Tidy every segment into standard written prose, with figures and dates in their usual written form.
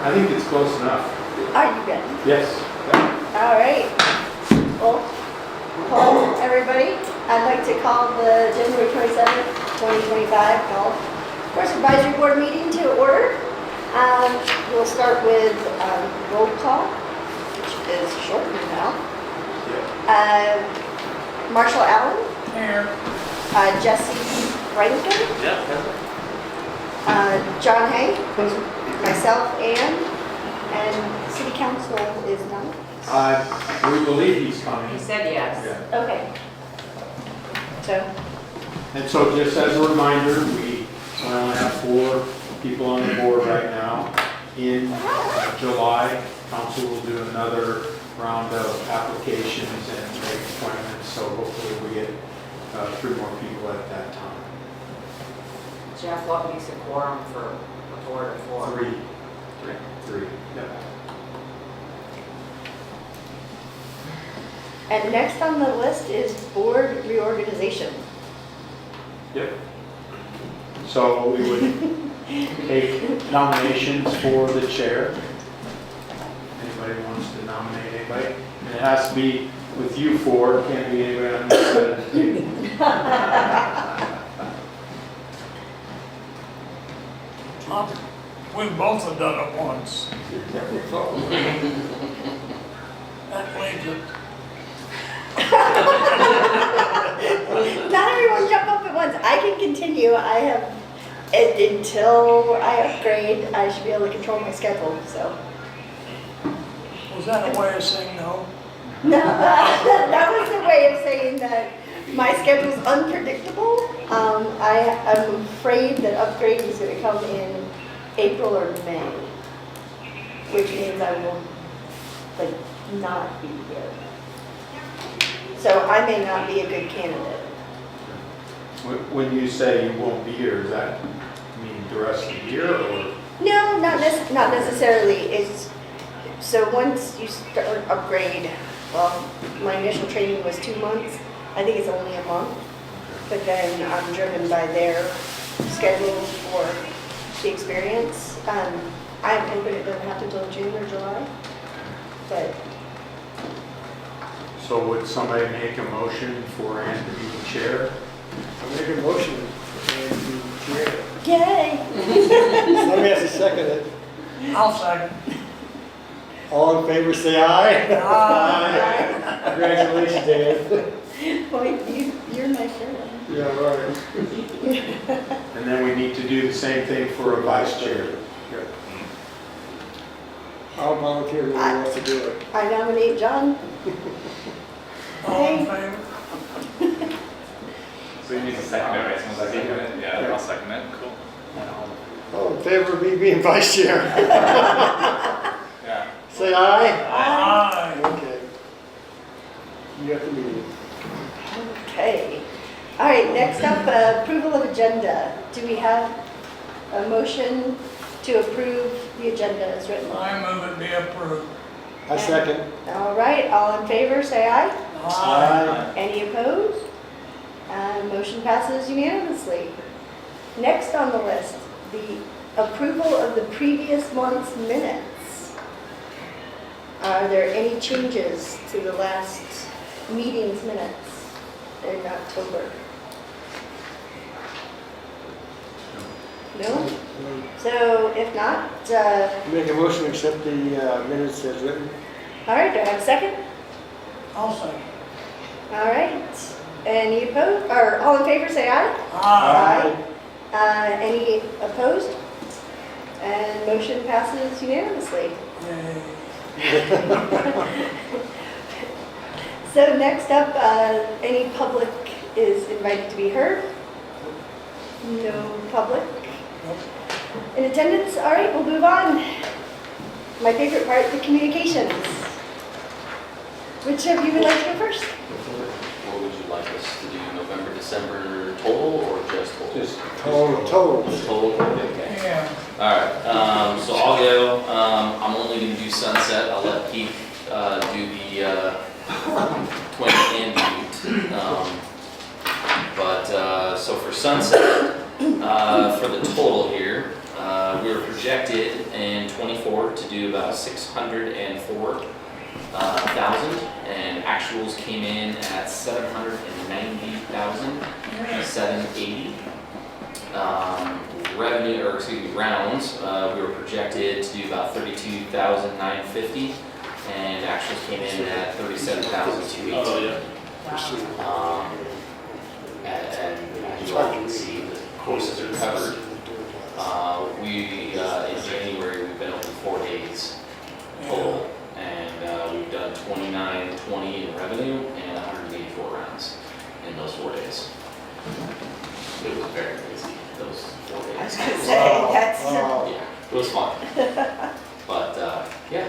I think it's close enough. Are you ready? Yes. All right. Well, hello, everybody. I'd like to call the January 27th, 2025 Golf Course Advisory Board meeting to order. We'll start with roll call, which is shortened now. Marshall Allen. Here. Jesse Rankin. Yeah. John Hay. Myself, Ann. And City Council is none. We believe he's coming. He said yes. Yeah. Okay. So, And so just as a reminder, we only have 4 people on the board right now. In July, council will do another round of applications and make appointments, so hopefully we get 3 more people at that time. Jeff, what makes a quorum for a board of 4? 3. Yep. and next on the list is board reorganization. Yep. So we would take nominations for the chair. Anybody wants to nominate anybody? And it has to be with you 4, it can't be anybody on the side of the table. We both have done it once. That leaves it. Not everyone jump up at once. I can continue. I have, until I upgrade, I should be able to control my schedule, so. Was that a way of saying no? No, that was the way of saying that my schedule is unpredictable. I'm afraid that upgrade is going to come in April or May, which means I will not be here. So I may not be a good candidate. When you say you won't be here, does that mean the rest of the year or? No, not necessarily. It's so once you start upgrade. Well, my initial training was 2 months. I think it's only a month, but then I'm driven by their schedule for the experience. I'm hoping it doesn't have to till June or July, but. So would somebody make a motion for Ann to be the chair? I make a motion and to chair. Yay! Somebody has to second it. I'll second. All in favor, say aye. Aye. Congratulations, Dan. Boy, you're my friend. Yeah, right. And then we need to do the same thing for a vice chair. I'll volunteer whoever wants to do it. I nominate John. All in favor? So you need to second it, right? Someone's like, second it? Yeah, I'll second it. Cool. All in favor of me being vice chair? Yeah. Say aye. Aye. Okay. You have the meeting. Okay. All right, next up, approval of agenda. Do we have a motion to approve the agenda as written? I move it be approved. I second. All right, all in favor, say aye. Aye. Any opposed? Motion passes unanimously. Next on the list, the approval of the previous month's minutes. Are there any changes to the last meeting's minutes in October? No? So if not, Make a motion to accept the minutes as written. all right, do I have a second? I'll second. All right. Any opposed, or all in favor, say aye. Aye. Any opposed? And motion passes unanimously. Yay. So next up, any public is invited to be heard? No public? In attendance? All right, we'll move on. My favorite part, the communications. Which of you would like to go first? What would you like us to do, November, December total or just total? Just Total. Total, okay. Yeah. All right, so I'll go, I'm only gonna do Sunset, I'll let Keith do the Twin and Butte. But so for Sunset, for the total here, we were projected in 24 report to do about 604,000, and actuals came in at 790,780. Revenue, or excuse me, rounds, we were projected to do about 32,950, and actuals came in at 37,280. And as you all can see, the courses are covered. In January, we've been open 4 days total, and we've done 2920 in revenue and 184 rounds in those 4 days. It was very busy, those 4 days. I was gonna say, that's, Yeah, it was fun. But, yeah.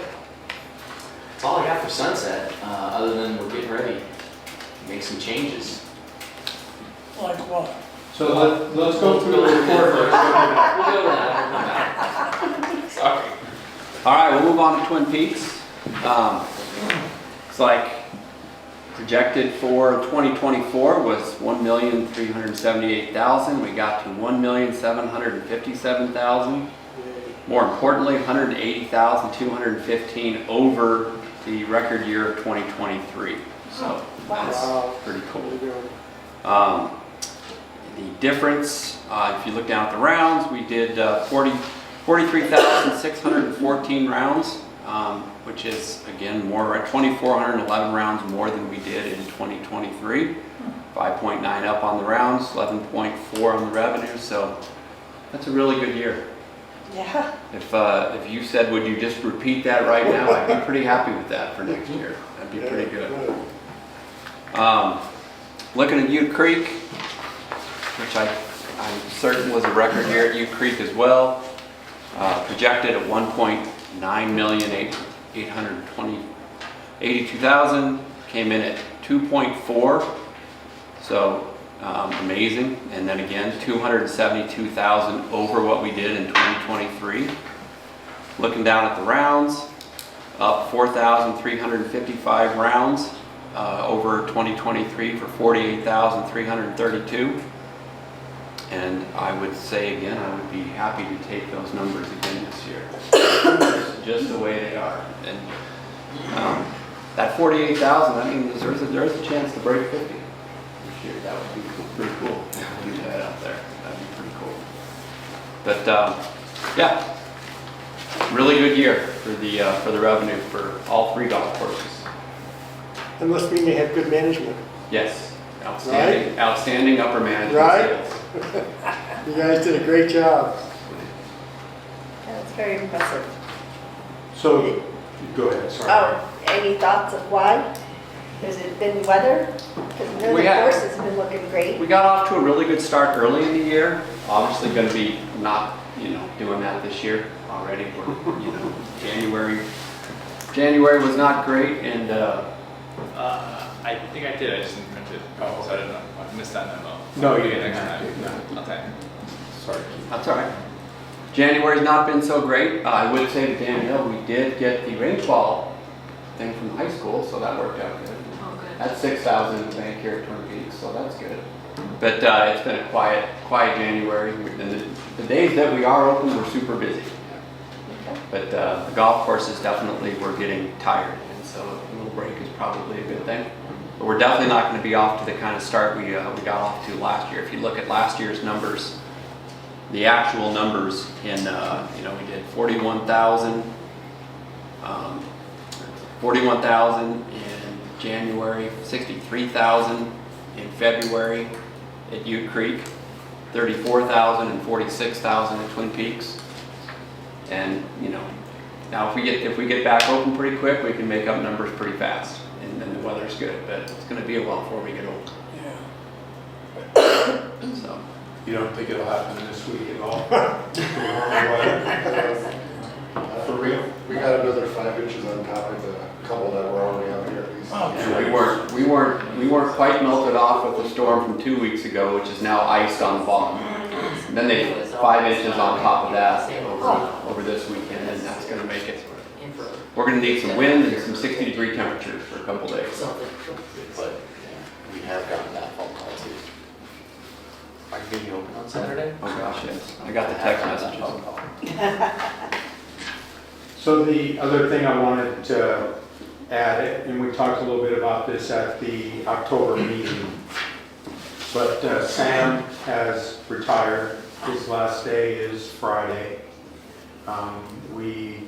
That's all I got for Sunset, other than we're getting ready to make some changes. Like what? So let's go through the report. We'll go to that, we'll come back. Sorry. All right, we'll move on to Twin Peaks. It's like projected for 2024 was 1,378,000. We got to 1,757,000. More importantly, 180,215 over the record year of 2023. So that's pretty cool. The difference, if you look down at the rounds, we did 43,614 rounds, which is again more, 2,411 rounds more than we did in 2023. 5.9 up on the rounds, 11.4 on the revenue. So that's a really good year. yeah. If you said, would you just repeat that right now, I'd be pretty happy with that for next year. That'd be pretty good. Looking at Ute Creek, which I'm certain was a record year at Ute Creek as well. Projected at 1,982,000, came in at 2.4, so amazing. And then again, 272,000 over what we did in 2023. Looking down at the rounds, up 4,355 rounds over 2023 for 48,332. And I would say again, I would be happy to take those numbers again this year, just the way they are. And that 48,000, I mean, there's a chance to break 50 this year. That would be pretty cool. Do that out there. That'd be pretty cool. But yeah, really good year for the revenue for all 3 golf courses. That must mean they have good management. Yes, outstanding upper management Right? skills. You guys did a great job. That's very impressive. So, go ahead, sorry. Oh, any thoughts of why? Has it been weather? Because none of We the have. courses have been looking great. We got off to a really good start early in the year. Obviously going to be not, doing that this year already. We're, January was not great, and I think I did, I just didn't print it. Oh, so I didn't know, I missed that memo. No, you Okay, didn't next have to, time. no. Okay. Sorry. that's all right. January's not been so great. I would say to Danielle, we did get the rainfall thing from high school, so that worked out good. Oh, good. That's 6,000 in the bank here at Twin Peaks, so that's good. But it's been a quiet January. And the days that we are open, we're super busy. But the golf courses definitely were getting tired, and so a little break is probably a good thing. But we're definitely not going to be off to the kind of start we got off to last year. If you look at last year's numbers, the actual numbers in, we did 41,000 in January, 63,000 in February at Ute Creek, 34,000 and 46,000 at Twin Peaks. And, now if we get back open pretty quick, we can make up numbers pretty fast. And then the weather's good, but it's going to be a while before we get open. Yeah. So. You don't think it'll happen this week at all? For real? We got another 5 inches on top of the couple that were already out here at least. Oh, Yeah, we weren't quite melted off with the storm from 2 weeks ago, which is now iced on the bottom. And then they 5 inches on top of that over this weekend, and that's going to make it. We're going to need some wind and some 60-degree temperatures for a couple days. But we have gotten that phone call too. Are you going to be open on Saturday? Oh gosh, yes. I got the text messages. So So the other thing I wanted to add, and we talked a little bit about this at the October meeting, but Sam has retired. His last day is Friday. We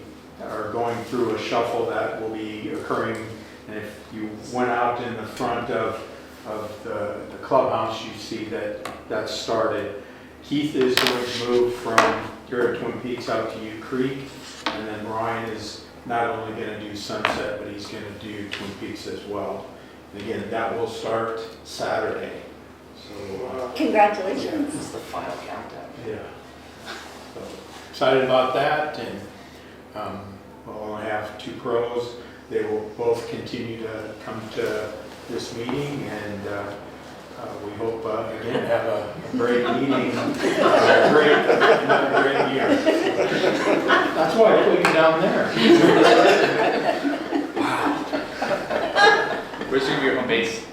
are going through a shuffle that will be occurring, and if you went out in the front of the clubhouse, you see that that's started. Keith is going to move from here at Twin Peaks out to U Creek, and then Ryan is not only going to do Sunset, but he's going to do Twin Peaks as well. And again, that will start Saturday. So, Congratulations. This is the final countdown. yeah. So, excited about that, and we'll only have 2 pros. They will both continue to come to this meeting, and we hope, again, have a great meeting, another great year. That's why I put you down there. Where's going to be your home base,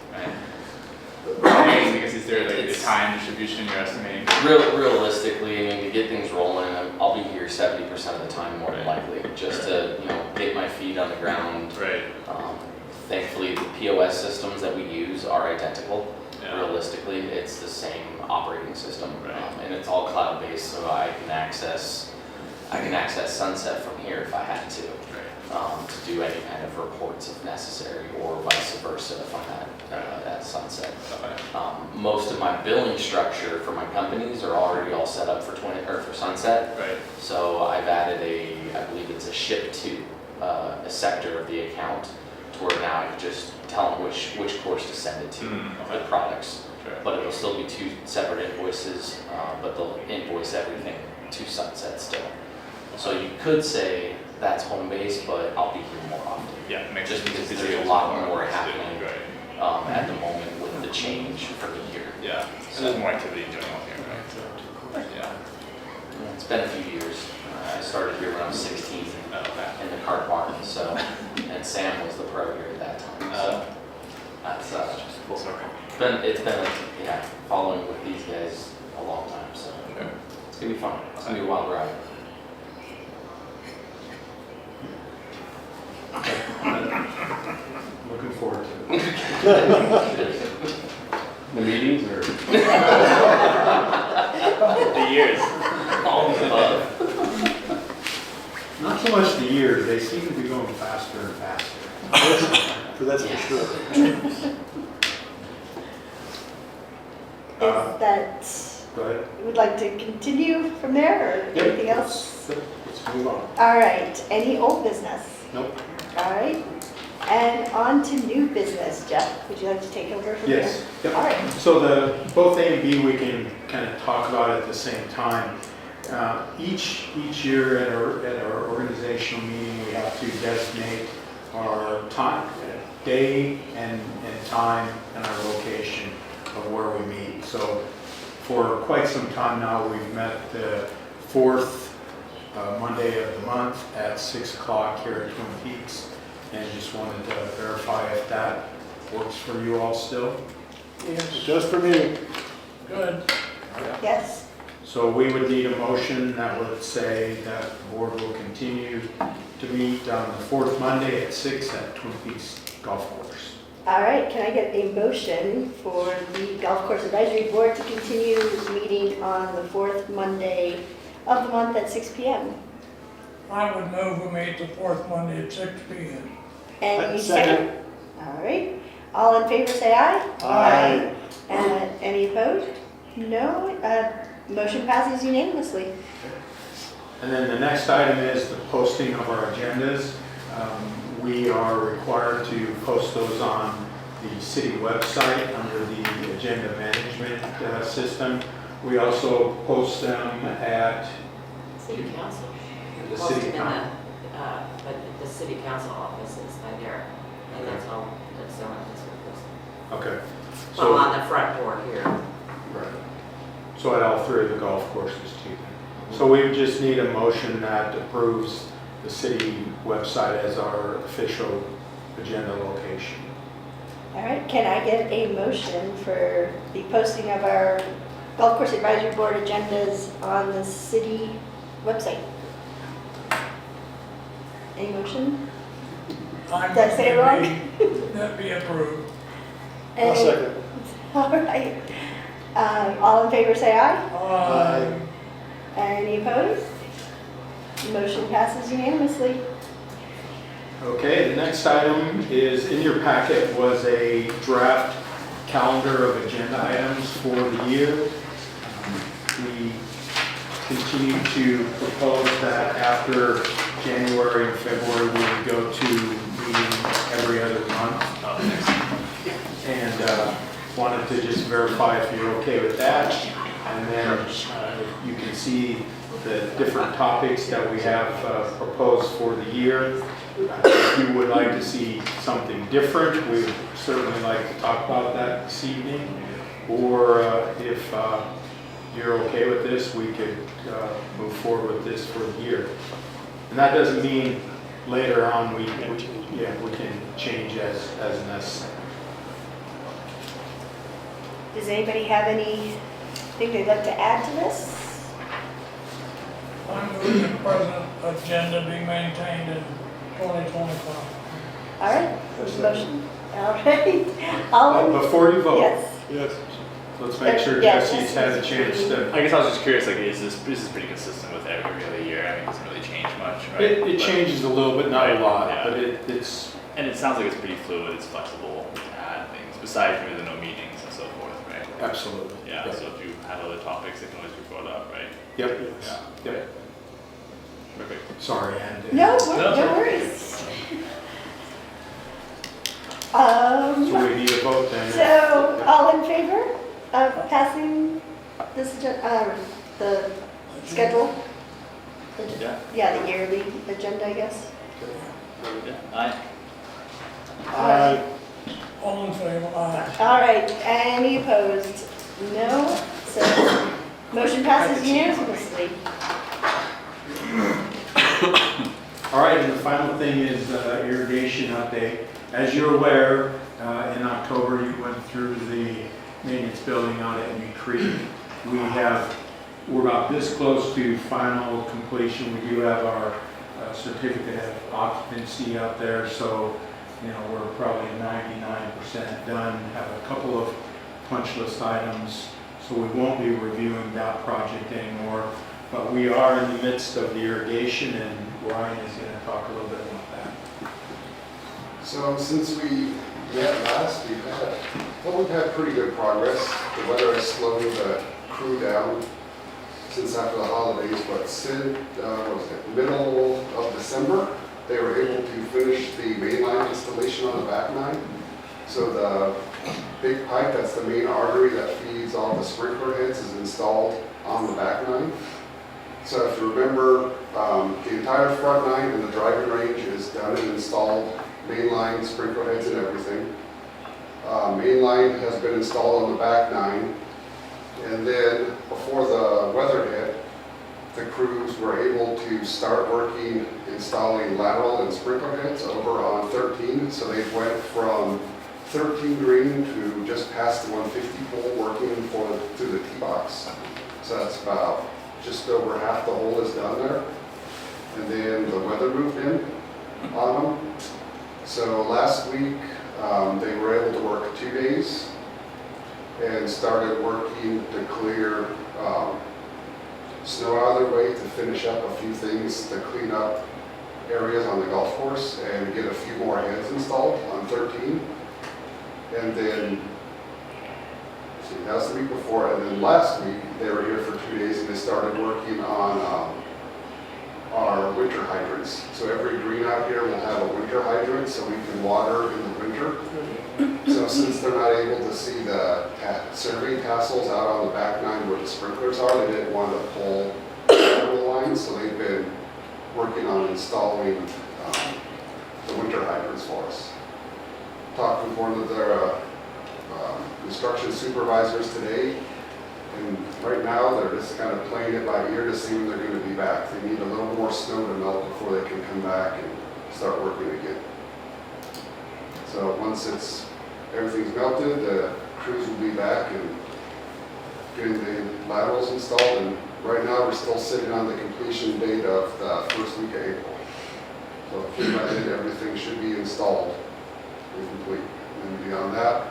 Ryan? I guess is there like the It's- time distribution you're estimating? Realistically, I mean, to get things rolling, I'll be here 70% of the time, more than likely, just to, get my feet on the ground. Right. Thankfully, the POS systems that we use are identical. Yeah. Realistically, it's the same operating system, Right. and it's all cloud-based, so I can access Sunset from here if I had to. Right. To do any kind of reports if necessary, or vice versa if I'm at Sunset. Okay. Most of my billing structure for my companies are already all set up for Sunset. Right. So I've added I believe it's a ship to a sector of the account, to where now I can just tell them which course to send it to, Okay. the products. Sure. But it'll still be 2 separate invoices, but they'll invoice everything to Sunset still. So you could say that's home base, but I'll be here more often. Yeah, makes Just sense. because there's a lot more to do. happening. Right. At the moment with the change for the year. Yeah. So there's more activity in general here, right? Yeah. It's been a few years. I started here when I was 16 Oh, okay. in the cart barn, so, and Sam was the pro here at that time, so that's Full circle. it's been following with these guys a long time, so Okay. it's gonna be fun. It's gonna be a wild ride. Looking forward to it. The meetings or? The years. All of the above. Not so much the years, they seem to be going faster and faster. That's for Yes. sure. Is that, Go ahead. you would like to continue from there, or anything else? Let's move on. All right, any old business? Nope. All right, and on to new business. Jeff, would you like to take over from here? Yes. Yep. All right, So both A and B we can kind of talk about at the same time. Each year at our organizational meeting, we have to designate our time, day and time and our location of where we meet. So for quite some time now, we've met the 4th Monday of the month at 6 o'clock here at Twin Peaks, and just wanted to verify if that works for you all still. Just for me. Good. yes, So we would need a motion that would say that the board will continue to meet on the 4th Monday at 6 at Twin Peaks Golf Course. all right, can I get a motion for the Golf Course Advisory Board to continue meeting on the 4th Monday of the month at 6 p.m.? I would move we meet the 4th Monday at 6 p.m. And you Second. second? All right, all in favor say aye. Aye. Any opposed? No, motion passes unanimously. And then the next item is the posting of our agendas. We are required to post those on the city website under the agenda management system. We also post them at City council. the Posted city in council. but the city council office is by there, and that's all, that's the only place we're posted. Okay. Well, So, on the front door here. right. So at all 3 of the golf courses too. So we just need a motion that approves the city website as our official agenda location. All right, can I get a motion for the posting of our Golf Course Advisory Board agendas on the city website? Any motion? I Did I say it wrong? That be approved. I'll Any- second. All right. All in favor, say aye. Aye. Any opposed? Motion passes unanimously. Okay, the next item is, in your packet was a draft calendar of agenda items for the year. We continue to propose that after January and February, we would go to meeting every other month. And wanted to just verify if you're okay with that. And then you can see the different topics that we have proposed for the year. If you would like to see something different, we would certainly like to talk about that this evening. Or if you're okay with this, we could move forward with this for the year. And that doesn't mean later on we can change as necessary. Does anybody have anything they'd like to add to this? I move the present agenda be maintained in 2025. All right, there's a motion. All right. All in, Before you vote, yes. Yes. let's make sure Yeah, Jesse's had a chance to. I guess I was just curious, like, this is pretty consistent with every other year? I mean, it doesn't really change much, right? It But- changes a little bit, not a Right, lot, yeah. but it's, And it sounds like it's pretty fluid, it's flexible to add things, besides maybe the no meetings and so forth, right? absolutely. Yeah, so if you have other topics, they can always be brought up, right? Yep, Yeah. yep. Perfect. Sorry, Ann. No, No, no worries. So we need a vote then. So, all in favor of passing this, the schedule? Yeah. Yeah, the yearly agenda, I guess. Yeah, aye. Aye. All in favor? Aye. All right, any opposed? No, so motion passes unanimously. All right, and the final thing is irrigation update. As you're aware, in October, you went through the maintenance building out at New Creek. We're about this close to final completion. We do have our certificate of occupancy out there, so we're probably 99% done. Have a couple of punch list items, so we won't be reviewing that project anymore. But we are in the midst of the irrigation, and Ryan is going to talk a little bit about that. So since we met last, we've had pretty good progress. The weather has slowed the crew down since after the holidays, but since, middle of December, they were able to finish the mainline installation on the back nine. So the big pipe, that's the main artery that feeds all the sprinkler heads, is installed on the back nine. So if you remember, the entire front nine and the driving range is done and installed, mainline, sprinkler heads and everything. Mainline has been installed on the back nine. And then before the weather hit, the crews were able to start working, installing lateral and sprinkler heads over on 13. So they went from 13 green to just past the 150 pole working through the T-box. So that's about just over half the hole is done there. And then the weather moved in on them. So last week, they were able to work 2 days and started working to clear snow out of their way to finish up a few things to clean up areas on the golf course and get a few more heads installed on 13. And then, that was the week before, and then last week, they were here for 2 days and they started working on our winter hydrants. So every green out here will have a winter hydrant so we can water in the winter. So since they're not able to see the survey tassels out on the back nine where the sprinklers are, they didn't want to pull the lines, so they've been working on installing the winter hydrants for us. Talked with one of their construction supervisors today, and right now they're just kind of playing it by ear to see when they're going to be back. They need a little more snow to melt before they can come back and start working again. So once everything's melted, the crews will be back and getting the laterals installed. And right now we're still sitting on the completion date of the first week of April. So So by then, everything should be installed and complete. And beyond that,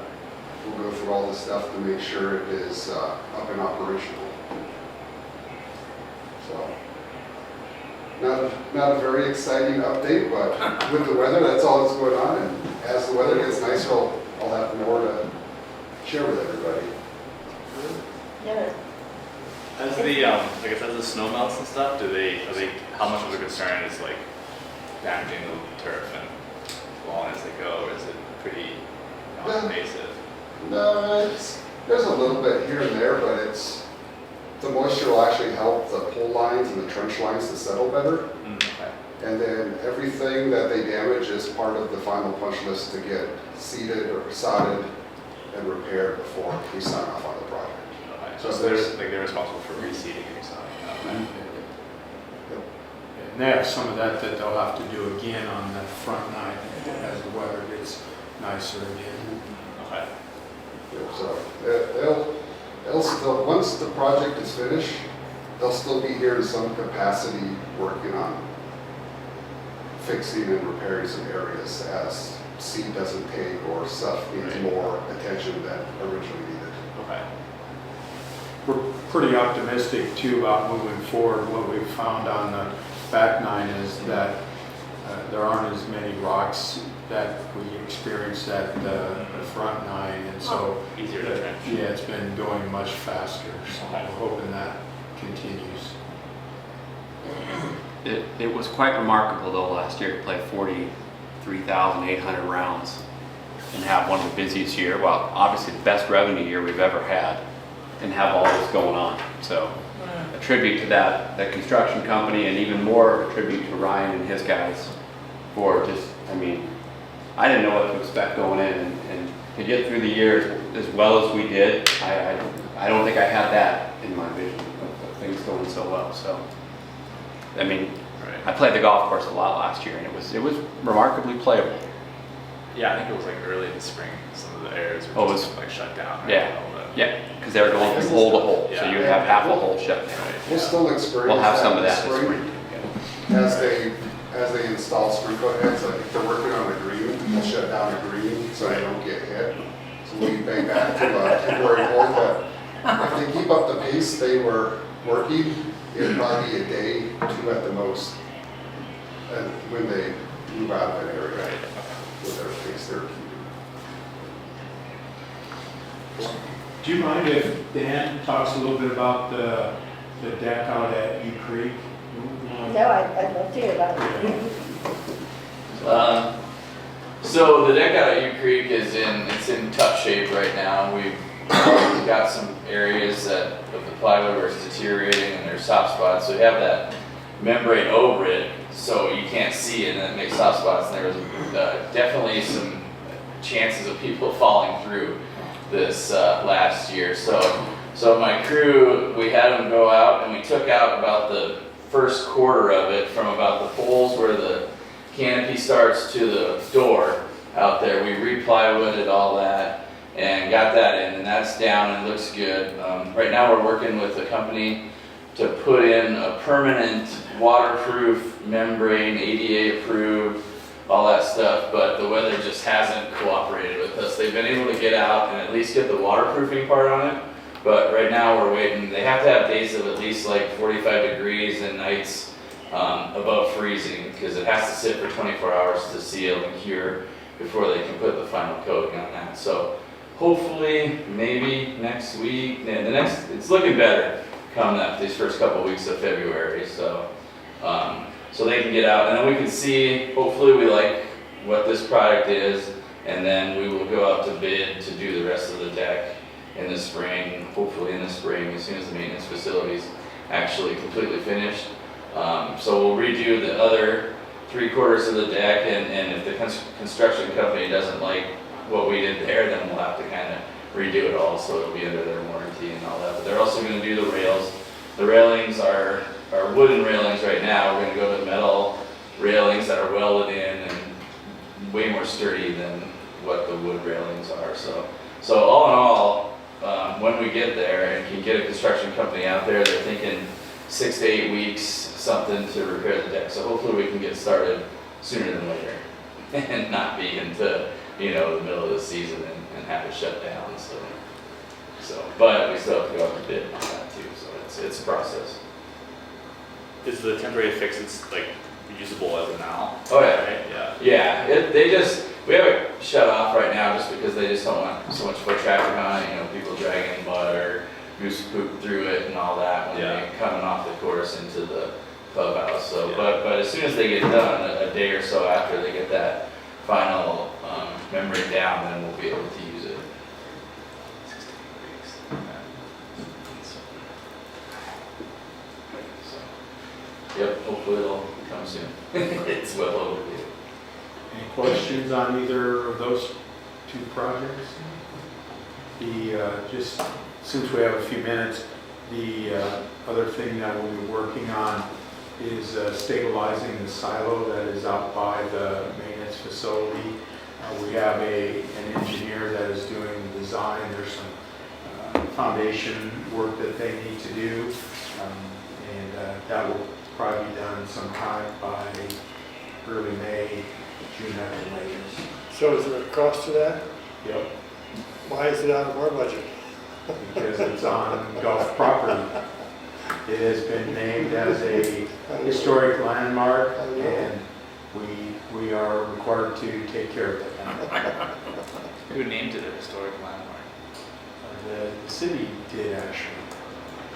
we'll go through all this stuff to make sure it is up and operational. So, not a very exciting update, but with the weather, that's all that's going on. And as the weather gets nicer, I'll have more to share with everybody. Yeah. As the, I guess as the snow melts and stuff, are they, how much of a concern is like damaging the turf and lawn as they go, or is it pretty non-invasive? No, there's a little bit here and there, but the moisture will actually help the pole lines and the trench lines to settle better. Okay. And then everything that they damage is part of the final punch list to get seeded or sodded and repaired before we sign off on the project. Okay. So So they're responsible for reseeding or something. And they have some of that they'll have to do again on the front nine as the weather gets nicer again. Okay. So they'll still, once the project is finished, they'll still be here in some capacity working on fixing and repairing some areas as seed doesn't take or stuff needs Right. more attention than originally needed. Okay. We're pretty optimistic too about moving forward. What we've found on the back nine is that there aren't as many rocks that we experienced at the front nine, and so Easier to trench. yeah, it's been going much faster. So we're hoping that continues. It was quite remarkable though last year to play 43,800 rounds and have one of the busiest year, well, obviously the best revenue year we've ever had, and have all this going on. So a tribute to that construction company, and even more a tribute to Ryan and his guys for just, I mean, I didn't know what to expect going in, and to get through the year as well as we did, I don't think I had that in my vision of things going so well. So, I mean, Right. I played the golf course a lot last year, and it was remarkably playable. Yeah, I think it was like early in the spring. Some of the areas Oh, were it just was- like shut down. Right? Yeah. All the- Yeah, because they were going from hole to hole, so Yeah. you have half a hole shut down. Right. We'll still experience We'll have that some of this that this spring. spring. As they install sprinkler heads, like if they're working on a green, they'll shut down a green so they don't get hit. So we bang back to a temporary hole, but if they keep up the pace they were working, it'd probably be a day, 2 at the most. And when they move out of that area, with their pace they're keeping. Do you mind if Dan talks a little bit about the deck out at U Creek? No, I'd love to hear about it. So the deck out at U Creek it's in tough shape right now. We've got some areas that of the plywood where it's deteriorating and there's soft spots. So we have that membrane over it, so you can't see it, and it makes soft spots. And there was definitely some chances of people falling through this last year. So my crew, we had them go out and we took out about the first quarter of it from about the poles where the canopy starts to the door out there. We re-plywooded all that and got that in, and that's down and looks good. Right now we're working with a company to put in a permanent waterproof membrane, ADA approved, all that stuff, but the weather just hasn't cooperated with us. They've been able to get out and at least get the waterproofing part on it, but right now we're waiting. They have to have days of at least like 45 degrees and nights above freezing, because it has to sit for 24 hours to seal and cure before they can put the final coating on that. So hopefully, maybe next week, it's looking better come these first couple weeks of February. So they can get out, and then we can see, hopefully we like what this product is, and then we will go out to bid to do the rest of the deck in the spring, hopefully in the spring, as soon as the maintenance facility's actually completely finished. So we'll redo the other 3/4 of the deck, and if the construction company doesn't like what we did there, then we'll have to kind of redo it all, so it'll be under their warranty and all that. But they're also going to do the rails. The railings are wooden railings right now. We're going to go to metal railings that are welded in and way more sturdy than what the wood railings are. So all in all, when we get there and can get a construction company out there, they're thinking 6 to 8 weeks, something to repair the deck. So hopefully we can get started sooner than later. And not be into, the middle of the season and have it shut down, so, but we still have to go up a bit on that too, so it's a process. Is the temporary fixes like usable as of now? Oh, yeah. Right? Yeah. Yeah, we have it shut off right now just because they just don't want so much foot traffic on it, people dragging mud or goose poop through it and all that when Yeah. they're coming off the course into the clubhouse, so, Yeah. but as soon as they get done, a day or so after they get that final, membrane down, then we'll be able to use it. 16 weeks. So, yep, hopefully it'll come soon. It's well overdue. Any questions on either of those two projects? Just since we have a few minutes, the other thing that we'll be working on is stabilizing the silo that is out by the maintenance facility. We have an engineer that is doing the design. There's some foundation work that they need to do, and that will probably be done sometime by early May, June at the latest. So is there a cost to that? Yep. Why is it out of our budget? Because it's on Gulf property. It has been named as a historic landmark, and we are required to take care of that. Who named it a historic landmark? The city did actually.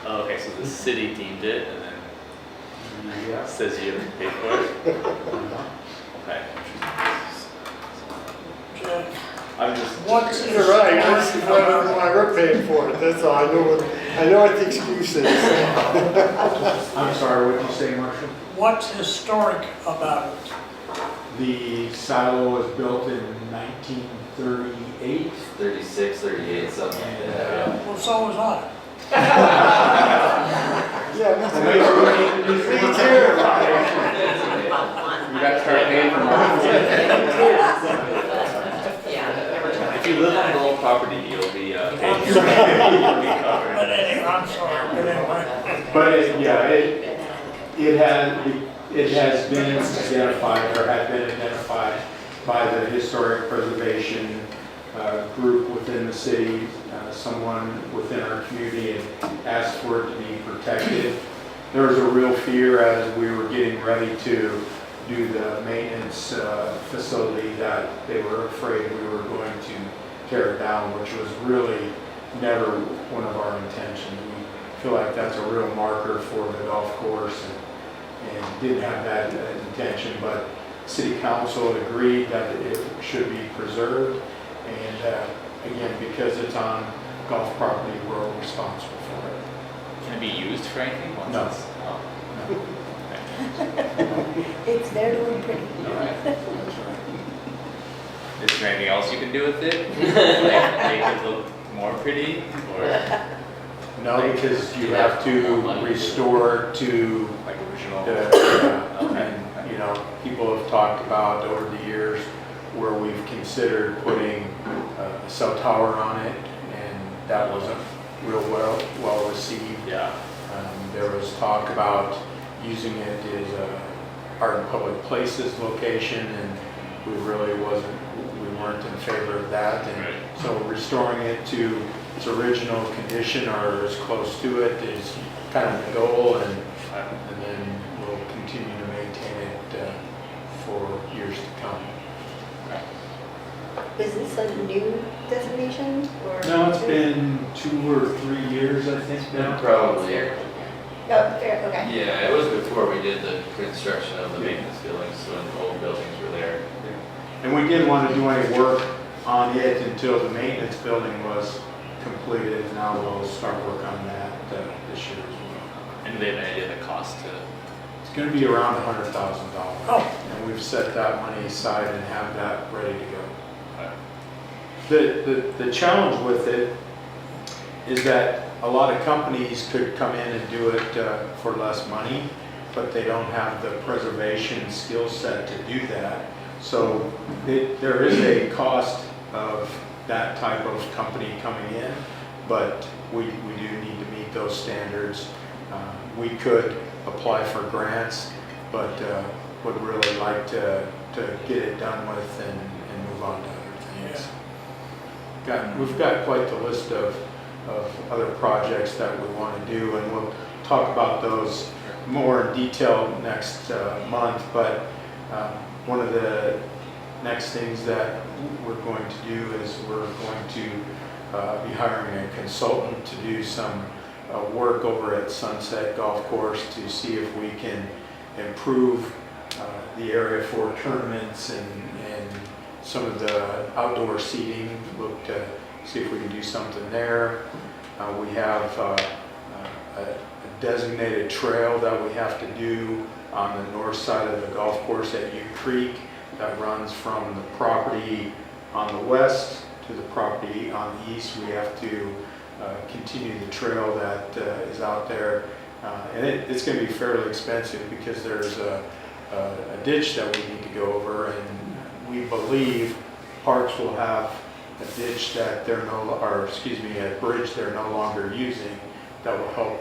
Oh, okay, so the city deemed it and then Yeah. says you have to pay for it? Okay. Jim, I'm just. what's You're right, this is why we're paying for it, that's all, I know what the excuse is. I'm sorry, what did you say, Marshall? what's historic about it? The silo was built in 1938. 36, 38, something like that, yeah. Well, so was I. Yeah, me too. You got to start paying for marketing. Yeah, never try. If you live on Gulf property, you'll be, I'm you'll sorry, be covered. but anyway, I'm sorry, but anyway. But it has been identified, or had been identified by the historic preservation group within the city. Someone within our community had asked for it to be protected. There was a real fear as we were getting ready to do the maintenance facility that they were afraid we were going to tear it down, which was really never one of our intentions. We feel like that's a real marker for the golf course, and didn't have that intention, but city council agreed that it should be preserved, and again, because it's on golf property, we're responsible for it. Can it be used for anything? Once No. it's- oh, It's there to look pretty. all right. Is there anything else you can do with it? Like make it look more pretty, or No, because you have to restore to like original? and, people have talked about over the years where we've considered putting a cell tower on it, and that wasn't real well received. Yeah. There was talk about using it as a art and public places location, and we weren't in favor of that. And Right. so restoring it to its original condition or as close to it is kind of the goal, and then we'll continue to maintain it for years to come. Is this a new designation or? No, it's been 2 or 3 years, I think now. Probably. Oh, fair, okay. Yeah, it was before we did the construction of the maintenance buildings, so when the old buildings were there. And we didn't want to do any work on it until the maintenance building was completed. Now we'll start work on that this year as well. And do they have an idea of the cost to? It's going to be around $100,000. Oh. And we've set that money aside and have that ready to go. The challenge with it is that a lot of companies could come in and do it for less money, but they don't have the preservation skill set to do that. So there is a cost of that type of company coming in, but we do need to meet those standards. We could apply for grants, but would really like to to get it done with and move on to other things. We've got quite the list of other projects that we want to do, and we'll talk about those more in detail next month. But one of the next things that we're going to do is we're going to be hiring a consultant to do some work over at Sunset Golf Course to see if we can improve the area for tournaments and some of the outdoor seating. Look to see if we can do something there. We have a designated trail that we have to do on the north side of the golf course at U Creek that runs from the property on the west to the property on the east. We have to continue the trail that is out there. And it's going to be fairly expensive because there's a ditch that we need to go over, and we believe Parks will have a ditch that they're a bridge they're no longer using that will help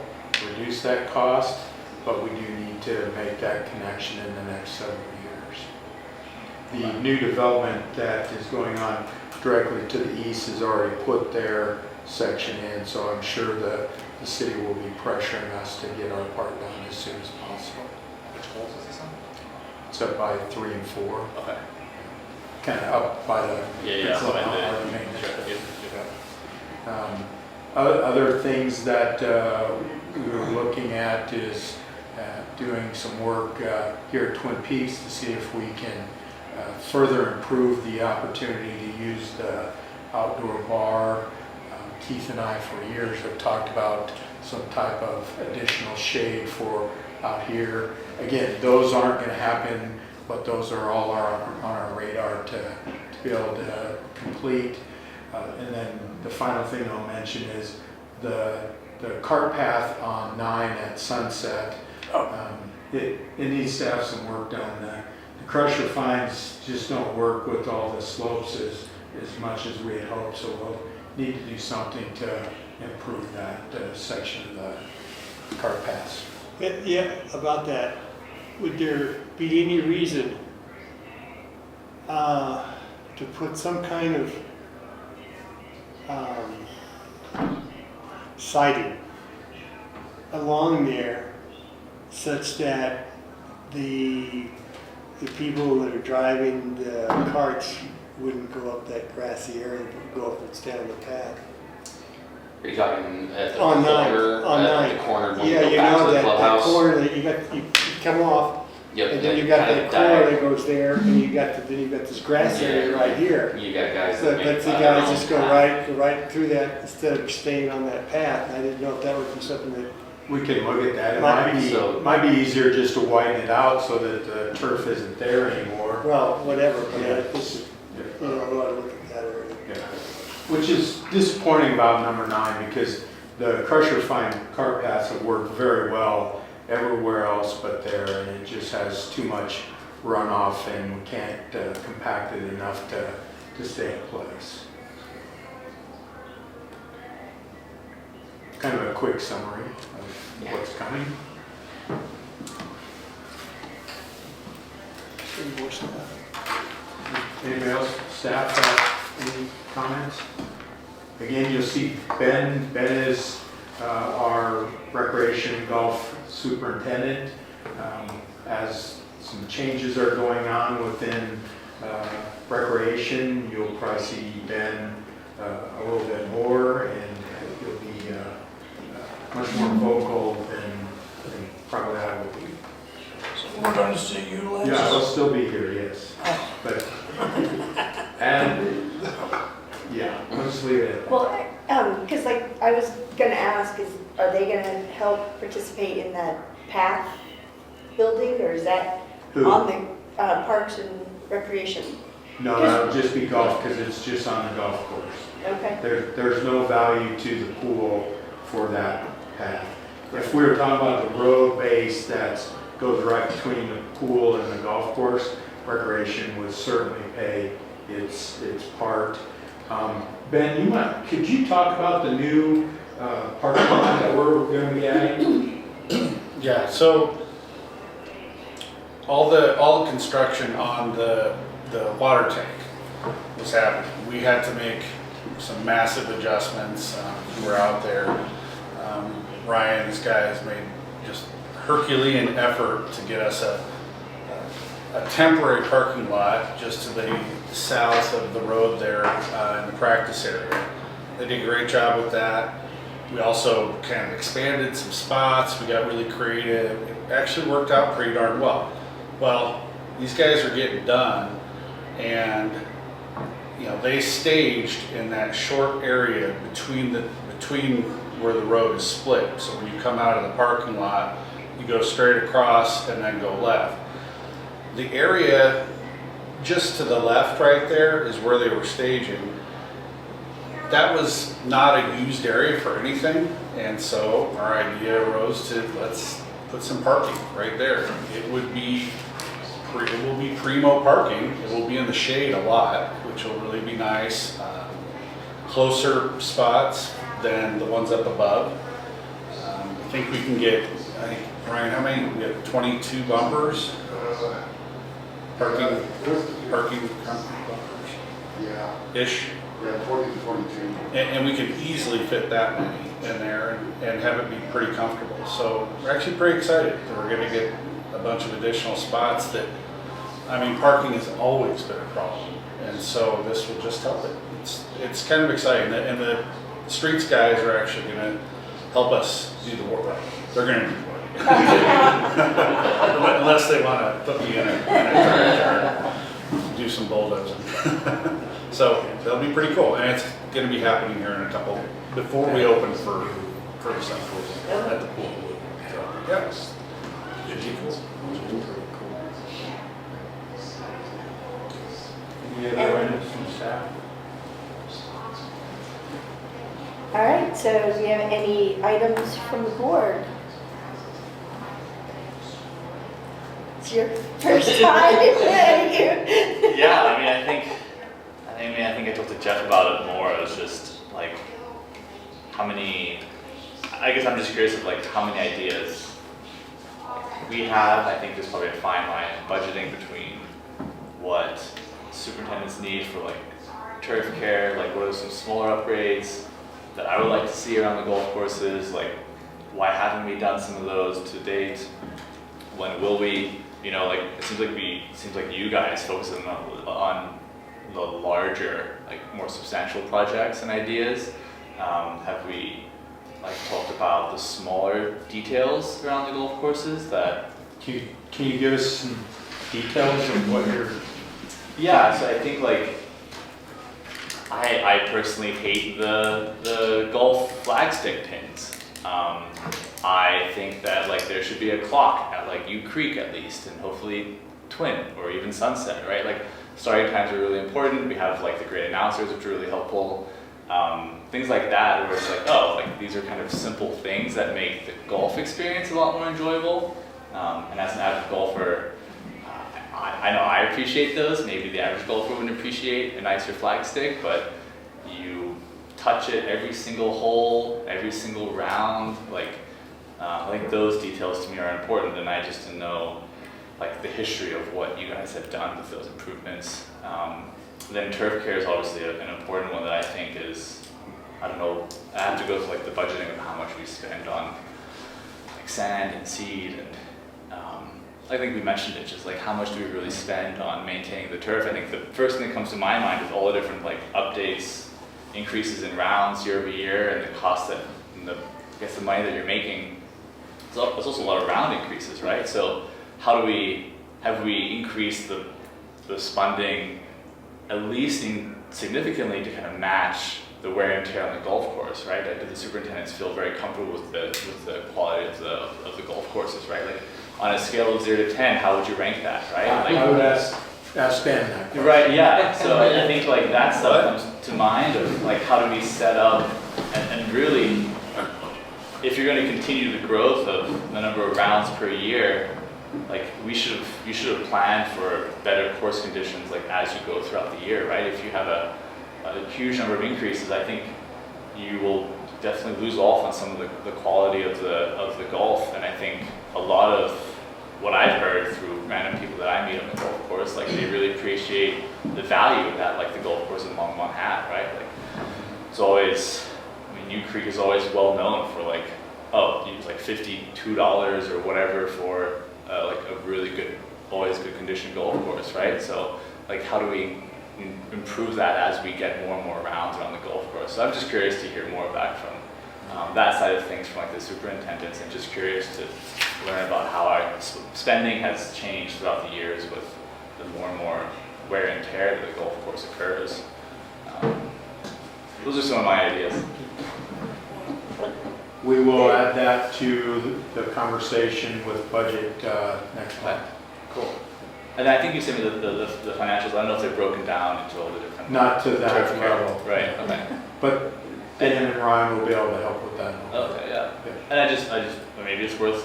reduce that cost, but we do need to make that connection in the next several years. The new development that is going on directly to the east has already put their section in, so I'm sure the city will be pressuring us to get our part done as soon as possible. Which holes is this on? It's up by 3 and 4, Okay. kind of up by the. Yeah, so Other things that we were looking at is doing some work here at Twin Peaks to see if we can further improve the opportunity to use the outdoor bar. Keith and I for years have talked about some type of additional shade for out here. Again, those aren't going to happen, but those are all on our radar to be able to complete. And then the final thing I'll mention is the cart path on 9 at Sunset. It needs to have some work done. The crusher fines just don't work with all the slopes as much as we had hoped, so we'll need to do something to improve that section of the cart paths. Yeah, about that, would there be any reason to put some kind of siding along there such that the people that are driving the carts wouldn't go up that grassy area, but go up and stand on the path? Are you talking at the On corner? on At nine. the corner when Yeah, you go you back know to the that clubhouse? corner that you come off, Yep. and then you got kind that of corner that goes there, and you got this grass area right here. You got guys So that make let's the their guys own just go path. right through that instead of staying on that path. I didn't know if that would be something that, We can look at that. It Might might be easier just to widen it out so that the turf isn't there anymore. well, whatever, but Yeah. just, you know, I ought to look at that area. Yeah. Which is disappointing about number 9 because the crusher fine cart paths have worked very well everywhere else but there, and it just has too much runoff and we can't compact it enough to stay in place. Kind of a quick summary of what's coming. Any more stuff? Anybody else, staff, have any comments? Again, you'll see Ben. Ben is our recreation and golf superintendent. As some changes are going on within recreation, you'll probably see Ben a little bit more, and he'll be much more vocal than probably I will be. So we're gonna see you less? Yeah, I'll still be here, yes. But, and, yeah, I'll just leave it at that. Well, because like I was gonna ask, are they gonna help participate in that path building, or is that Who? on the Parks and Recreation? No, that'll just be golf, because it's just on the golf course. Okay. There's no value to the pool for that path. If we were talking about the road base that goes right between the pool and the golf course, recreation would certainly pay its part. Ben, could you talk about the new parking lot that we're going to be adding? Yeah, so all the construction on the water tank was happening. We had to make some massive adjustments. We were out there. Ryan, this guy has made just Herculean effort to get us a temporary parking lot just to the south of the road there in the practice area. They did a great job with that. We also kind of expanded some spots. We got really creative. It actually worked out pretty darn well. Well, these guys are getting done, and you know, they staged in that short area between where the road is split. So when you come out of the parking lot, you go straight across and then go left. The area just to the left right there is where they were staging. That was not a used area for anything, and so our idea arose to let's put some parking right there. It will be primo parking. It will be in the shade a lot, which will really be nice. Closer spots than the ones up above. I think we can get, Ryan, how many? We have 22 bumpers? Parking bumpers? Yeah, Ish. yeah, 20 to 22. And we can easily fit that many in there and have it be pretty comfortable. So we're actually pretty excited that we're gonna get a bunch of additional spots that, I mean, parking has always been a problem. And so this will just help it. It's kind of exciting. And the streets guys are actually gonna help us do the work. They're gonna do the work. Unless they wanna put me in a tractor, do some bulldozing. So that'll be pretty cool, and it's going to be happening here in a couple, before we open for the summer at the pool. So, yeah, should be cool. Any other items from staff? All right, so do you have any items from the board? It's your first time. Yeah, I mean, I think I talked to Jeff about it more. It was just like, how many, I guess I'm just curious of like how many ideas we have. I think there's probably a fine line in budgeting between what superintendents need for like turf care, like what are some smaller upgrades that I would like to see around the golf courses, like why haven't we done some of those to date? When will we? You know, like it seems like you guys focus on the larger, like more substantial projects and ideas. Have we like talked about the smaller details around the golf courses that? Can you give us some details of what you're? Yeah, so I think like I personally hate the golf flagstick pins. I think that like there should be a clock at like U Creek at least, and hopefully Twin or even Sunset, right? Like starting times are really important. We have like the great announcers, which are really helpful. Things like that, where it's like, oh, like these are kind of simple things that make the golf experience a lot more enjoyable. And as an avid golfer, I know I appreciate those. Maybe the average golfer wouldn't appreciate a nicer flagstick, but you touch it every single hole, every single round. Like, I think those details to me are important, and I just to know like the history of what you guys have done with those improvements. Then turf care is obviously an important one that I think is, I don't know, I have to go through like the budgeting of how much we spend on like sand and seed, and I think we mentioned it, just like how much do we really spend on maintaining the turf. I think the first thing that comes to my mind is all the different like updates, increases in rounds year over year, and the cost that, and I guess the money that you're making. There's also a lot of round increases, right? So how have we increased the funding at least significantly to kind of match the wear and tear on the golf course, right? Do the superintendents feel very comfortable with the quality of the golf courses, right? Like on a scale of 0 to 10, how would you rank that, right? Like, I would ask Ben that question. right, yeah. So I think like that stuff comes to mind of like how do we set up and really, if you're going to continue the growth of the number of rounds per year, like you should have planned for better course conditions like as you go throughout the year, right? If you have a huge number of increases, I think you will definitely lose off on some of the quality of the golf, and I think a lot of what I've heard through random people that I meet on the golf course, like they really appreciate the value that like the golf course in Longmont had, right? Like it's always, I mean, New Creek is always well known for like, oh, you use like $52 or whatever for like a really good, always good condition golf course, right? So like how do we improve that as we get more and more rounds around the golf course? So I'm just curious to hear more back from that side of things from like the superintendents, and just curious to learn about how our spending has changed throughout the years with the more and more wear and tear that the golf course occurs. Those are some of my ideas. We will add that to the conversation with budget next month. Cool. And I think you sent me the financials. I don't know if they're broken down into all the different. Not to that turf care. level. Right. Okay. But Dan and Ryan will be able to help with that. Okay. Yeah. And I just maybe it's worth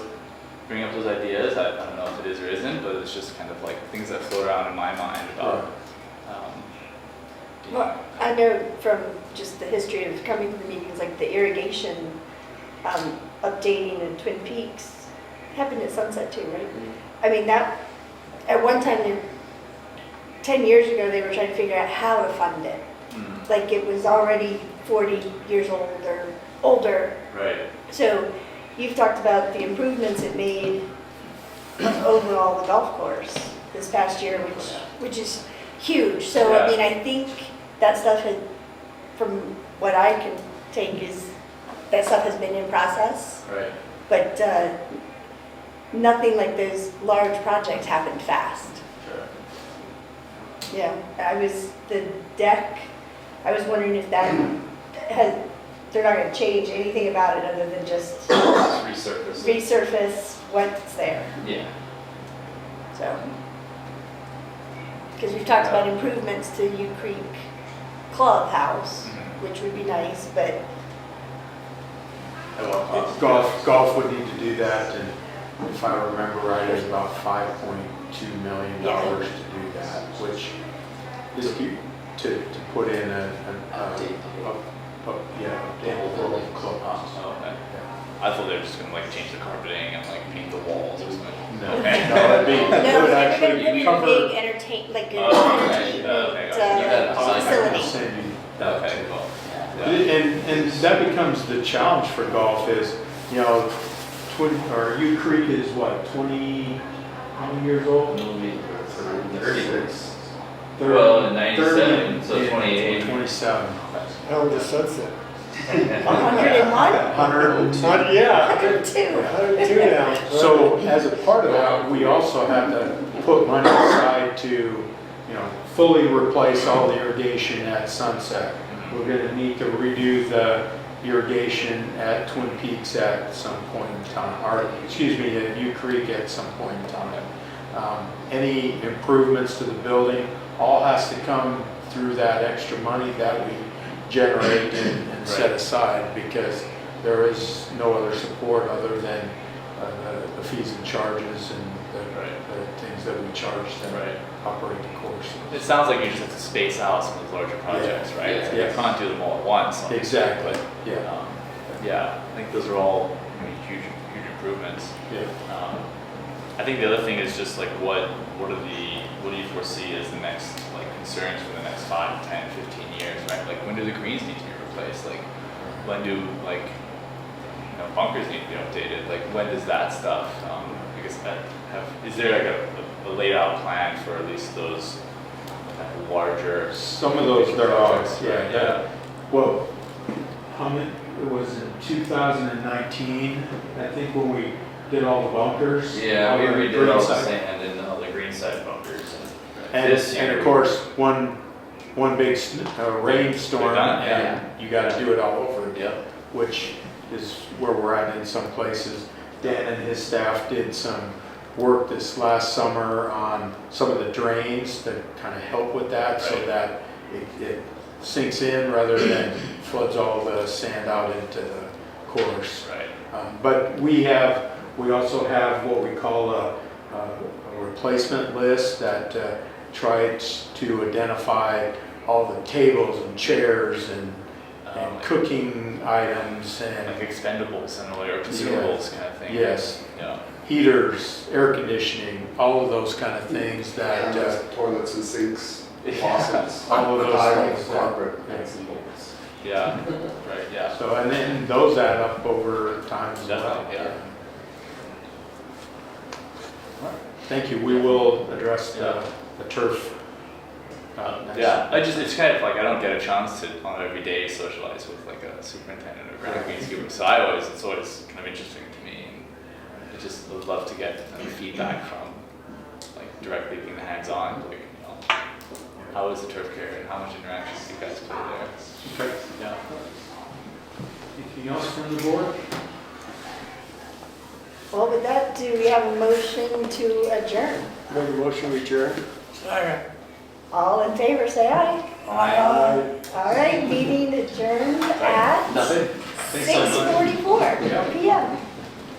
bringing up those ideas. I don't know if it is or isn't, but it's just kind of like things that float around in my mind about. Well, I know from just the history of coming to the meetings, like the irrigation updating in Twin Peaks happened at Sunset too, right? I mean, that, at one time, 10 years ago, they were trying to figure out how to fund it. Like it was already 40 years old or older. Right. So you've talked about the improvements it made overall the golf course this past year, which is huge. So Yeah. I mean, I think that stuff had, from what I can take, is that stuff has been in process. Right. But nothing like those large projects happened fast. Sure. Yeah, the deck, I was wondering if that they're not gonna change anything about it other than just Resurface. resurface what's there, Yeah. so. Because we've talked about improvements to U Creek Clubhouse, which would be nice, but Golf would need to do that, and if I remember right, it's about $5.2 million to do that, which is to put in update the clubhouse. Oh, okay. I thought they were just gonna like change the carpeting and like paint the walls or something. No, Okay. no, that'd be, it no, would they're gonna actually put in a cover. big entertainment Facility. Okay, cool. Yeah. And that becomes the challenge for golf is, you know, U Creek is what, 20, how many years old? 36. 30, Well, in 97, 30, so yeah, 28. 27. How old is Sunset? 101? 100. Yeah. 102. 102 now. So as a part of that, we also have to put money aside to, you know, fully replace all the irrigation at Sunset. We're gonna need to redo the irrigation at Twin Peaks at some point in time, or excuse me, at U Creek at some point in time. Any improvements to the building, all has to come through that extra money that we generate and set aside, because there is no other support other than the fees and charges and the things that we charge to operate the course. It sounds like you just have to space out some of those larger projects, right? Yeah. So you can't do them all at once. Exactly, yeah. Yeah, I think those are all, I mean, huge improvements. Yeah. I think the other thing is just like what do you foresee as the next like concerns for the next 5, 10, 15 years, right? Like when do the greens need to be replaced? Like when do like bunkers need to be updated? Like when does that stuff? I guess is there like a laid out plan for at least those kind of larger? Some of those there are, projects, right? Yeah. Well, how many, it was in 2019, I think, when we did all the bunkers. Yeah, we on the redid green all the side. sand and all the green side bunkers. And, this and year- of course, one big rainstorm, We've done it, yeah. and you gotta do it all over again, Yep. which is where we're at in some places. Dan and his staff did some work this last summer on some of the drains to kind of help with that, so Right. that it sinks in rather than floods all the sand out into the course. Right. But we also have what we call a replacement list that tries to identify all the tables and chairs and and cooking items Like and, expendables and or consumables kind of thing. yes, Yeah. heaters, air conditioning, all of those kind of things that, Cameras, toilets and sinks, Yeah. faucets, all of the those tile, things that- carpet. Yeah, right, yeah. so, and then those add up over time as well. Definitely, yeah. Thank you, we will address the turf. Next. Yeah, it's kind of like, I don't get a chance to on every day socialize with like a superintendent or ground greenskeeper, so it's always kind of interesting to me, and I just would love to get feedback from, like, directly being hands-on, like, you know, how is the turf care and how much interaction do you guys play there? Okay. Yeah. Anything else from the board? Well, with that, do we have a motion to adjourn? Make a motion to adjourn? Second. All in favor, say aye. Aye. All right, meeting adjourned at Nothing? Thanks so much. 6:44 PM.